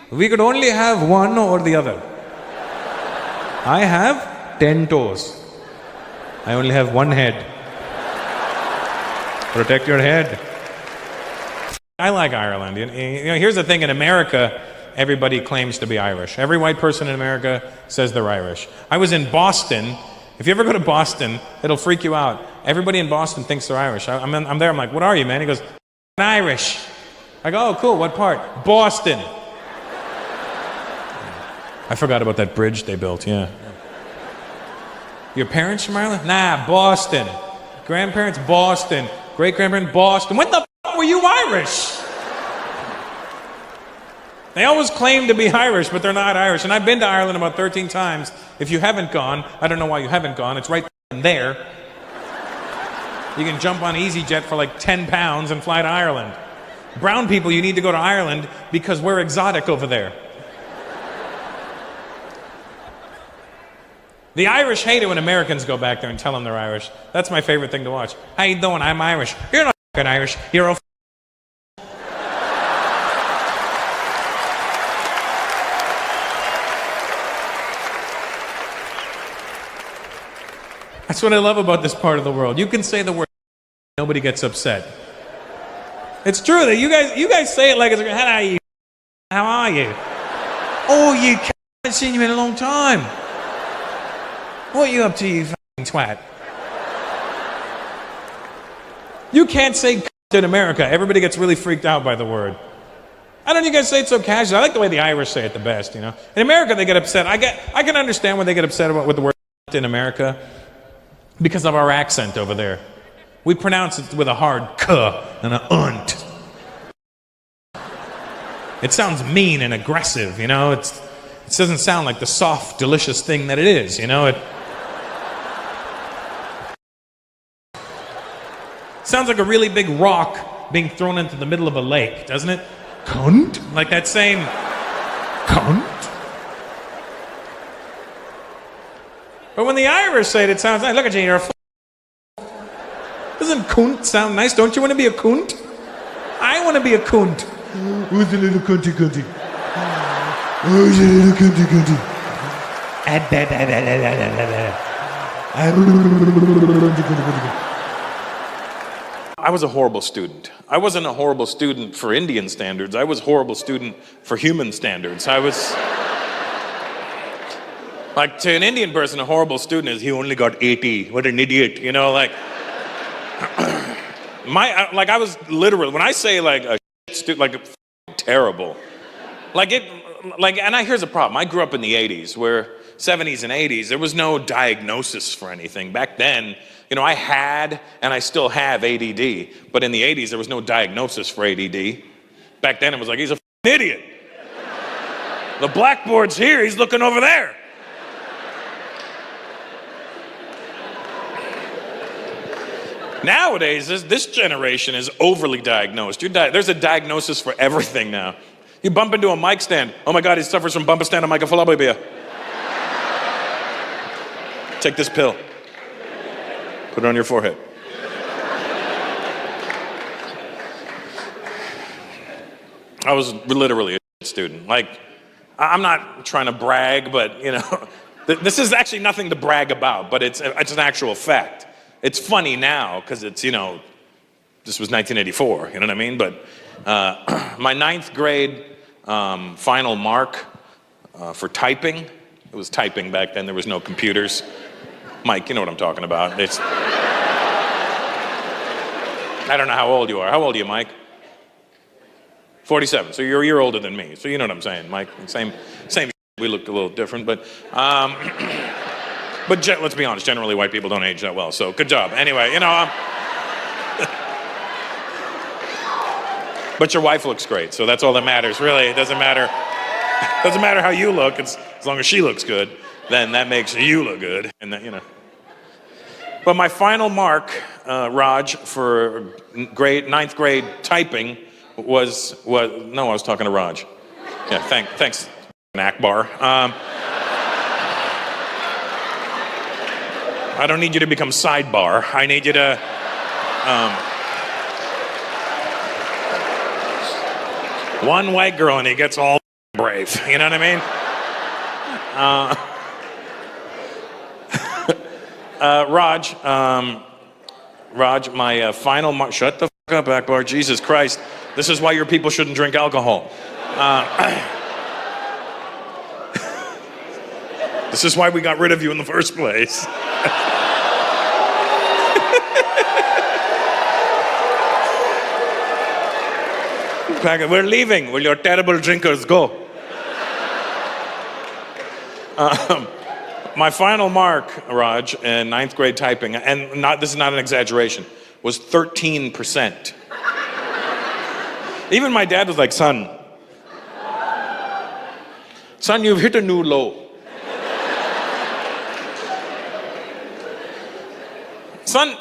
we could only have one or the other. I have 10 toes. I only have one head. Protect your head. I like Ireland. You know, here's the thing, in America, everybody claims to be Irish. Every white person in America says they're Irish. I was in Boston. If you ever go to Boston, it'll freak you out. Everybody in Boston thinks they're Irish. I'm there, I'm like, what are you, man? He goes, Irish. I go, oh, cool, what part? Boston. I forgot about that bridge they built, yeah. Your parents from Ireland? Nah, Boston. Grandparents, Boston. Great-grandparents, Boston. When the f*** were you Irish? They always claim to be Irish, but they're not Irish. And I've been to Ireland about 13 times. If you haven't gone, I don't know why you haven't gone. It's right there. You can jump on EasyJet for like 10 pounds and fly to Ireland. Brown people, you need to go to Ireland because we're exotic over there. The Irish hate it when Americans go back there and tell them they're Irish. That's my favorite thing to watch. How you doing? I'm Irish. You're not fucking Irish. You're a That's what I love about this part of the world. You can say the word, nobody gets upset. It's true that you guys say it like it's, hello you, how are you? Oh, you haven't seen you in a long time. What are you up to, you fucking twat? You can't say in America. Everybody gets really freaked out by the word. I don't know, you guys say it so casual. I like the way the Irish say it the best, you know. In America, they get upset. I can understand when they get upset with the word in America because of our accent over there. We pronounce it with a hard k and an unt. It sounds mean and aggressive, you know. It doesn't sound like the soft, delicious thing that it is, you know. It sounds like a really big rock being thrown into the middle of a lake, doesn't it? Cunt? Like that same cunt? But when the Irish say it, it sounds nice. Look at you, you're a Doesn't cunt sound nice? Don't you want to be a cunt? I want to be a cunt. Who's the little cunty cunty? Who's the little cunty cunty? I was a horrible student. I wasn't a horrible student for Indian standards. I was a horrible student for human standards. I was... Like, to an Indian person, a horrible student is, he only got 80. What an idiot, you know, like... I was literally, when I say, like, a student, like, terrible. Here's the problem. I grew up in the 80s, where 70s and 80s, there was no diagnosis for anything. Back then, you know, I had, and I still have ADD, but in the 80s, there was no diagnosis for ADD. Back then, it was like, he's a idiot. The blackboard's here, he's looking over there. Nowadays, this generation is overly diagnosed. There's a diagnosis for everything now. You bump into a mic stand. Oh my God, he suffers from bumper stand mycophobia. Take this pill. Put it on your forehead. I was literally a student. Like, I'm not trying to brag, but you know, this is actually nothing to brag about, but it's an actual fact. It's funny now because it's, you know, this was 1984, you know what I mean? But my 9th grade final mark for typing, it was typing back then, there was no computers. Mike, you know what I'm talking about. I don't know how old you are. How old are you, Mike? 47, so you're a year older than me, so you know what I'm saying, Mike. Same. We look a little different, but let's be honest, generally white people don't age that well, so good job. Anyway, you know, but your wife looks great, so that's all that matters, really. It doesn't matter how you look, as long as she looks good, then that makes you look good, and that, you know. But my final mark, Raj, for 9th grade typing was no, I was talking to Raj. Yeah, thanks, Akbar. I don't need you to become sidebar. I need you to one white girl and he gets all brave. You know what I mean? Raj, my final mark. Shut the fuck up, Akbar. Jesus Christ. This is why your people shouldn't drink alcohol. This is why we got rid of you in the first place. We're leaving. Will your terrible drinkers go? My final mark, Raj, in 9th grade typing, and this is not an exaggeration, was 13%. Even my dad was like, son, you've hit a new low. Son,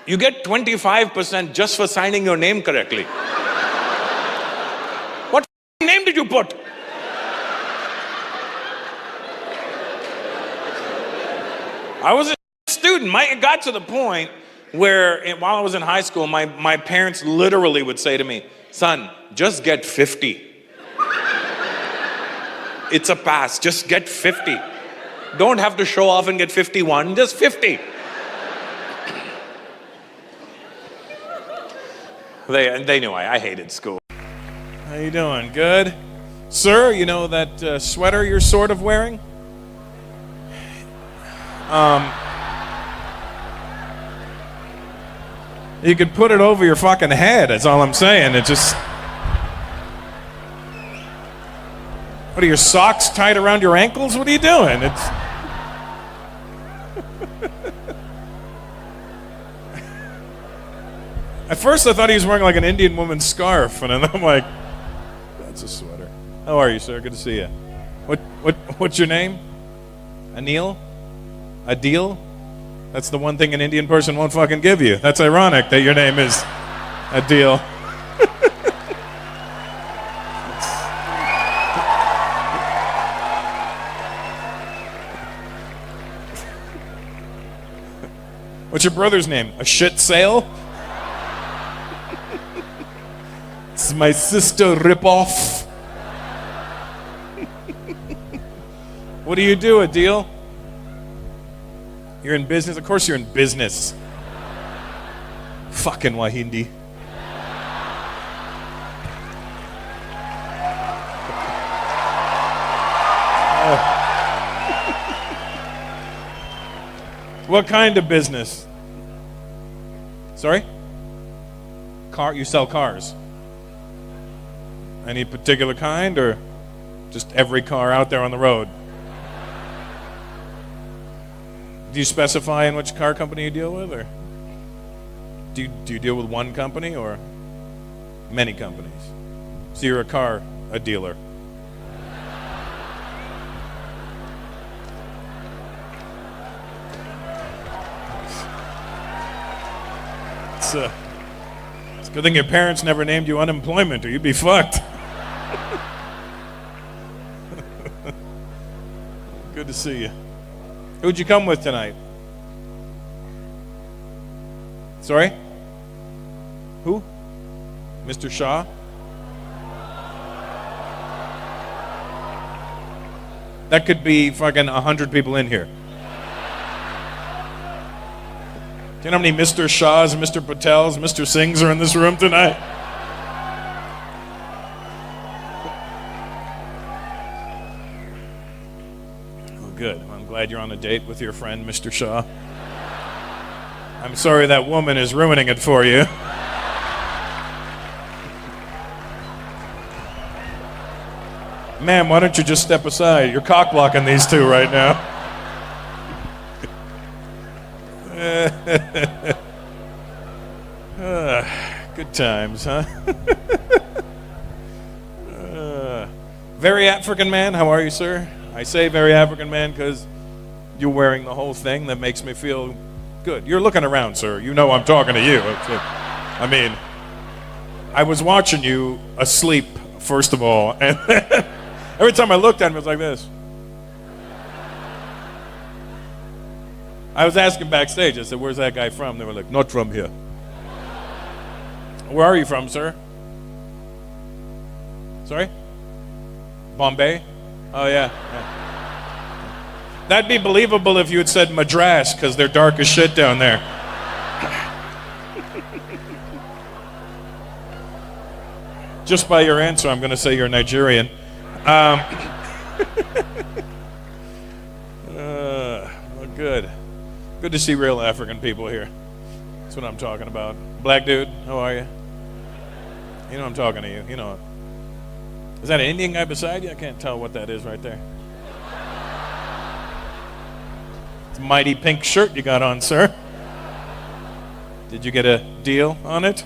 you get 25% just for signing your name correctly. What name did you put? I was a student. It got to the point where, while I was in high school, my parents literally would say to me, son, just get 50. It's a pass, just get 50. Don't have to show off and get 51, just 50. They knew I hated school. How you doing? Good? Sir, you know that sweater you're sort of wearing? You could put it over your fucking head, that's all I'm saying. It just... What are your socks tied around your ankles? What are you doing? It's... At first I thought he was wearing like an Indian woman's scarf, and then I'm like, that's a sweater. How are you, sir? Good to see you. What's your name? Anil? Adil? That's the one thing an Indian person won't fucking give you. That's ironic that your name is Adil. What's your brother's name? A shit sale? It's my sister ripoff. What do you do, Adil? You're in business? Of course you're in business. Fucking Wahindi. What kind of business? Sorry? You sell cars? Any particular kind, or just every car out there on the road? Do you specify in which car company you deal with, or do you deal with one company or many companies? So you're a dealer. It's a good thing your parents never named you unemployment, or you'd be fucked. Good to see you. Who'd you come with tonight? Sorry? Who? Mr. Shaw? That could be fucking 100 people in here. Do you know how many Mr. Shaws, Mr. Patels, Mr. Singhs are in this room tonight? Oh, good. I'm glad you're on a date with your friend, Mr. Shaw. I'm sorry that woman is ruining it for you. Ma'am, why don't you just step aside? You're cock blocking these two right now. Good times, huh? Very African man, how are you, sir? I say very African man because you're wearing the whole thing. That makes me feel good. You're looking around, sir. You know I'm talking to you. I mean, I was watching you asleep, first of all, and every time I looked at him, it was like this. I was asking backstage, I said, where's that guy from? They were like, not from here. Where are you from, sir? Sorry? Bombay? Oh, yeah. That'd be believable if you had said Madras, because they're dark as shit down there. Just by your answer, I'm going to say you're Nigerian. Well, good. Good to see real African people here. That's what I'm talking about. Black dude, how are you? You know I'm talking to you. You know it. Is that an Indian guy beside you? I can't tell what that is right there. It's a mighty pink shirt you got on, sir. Did you get a deal on it?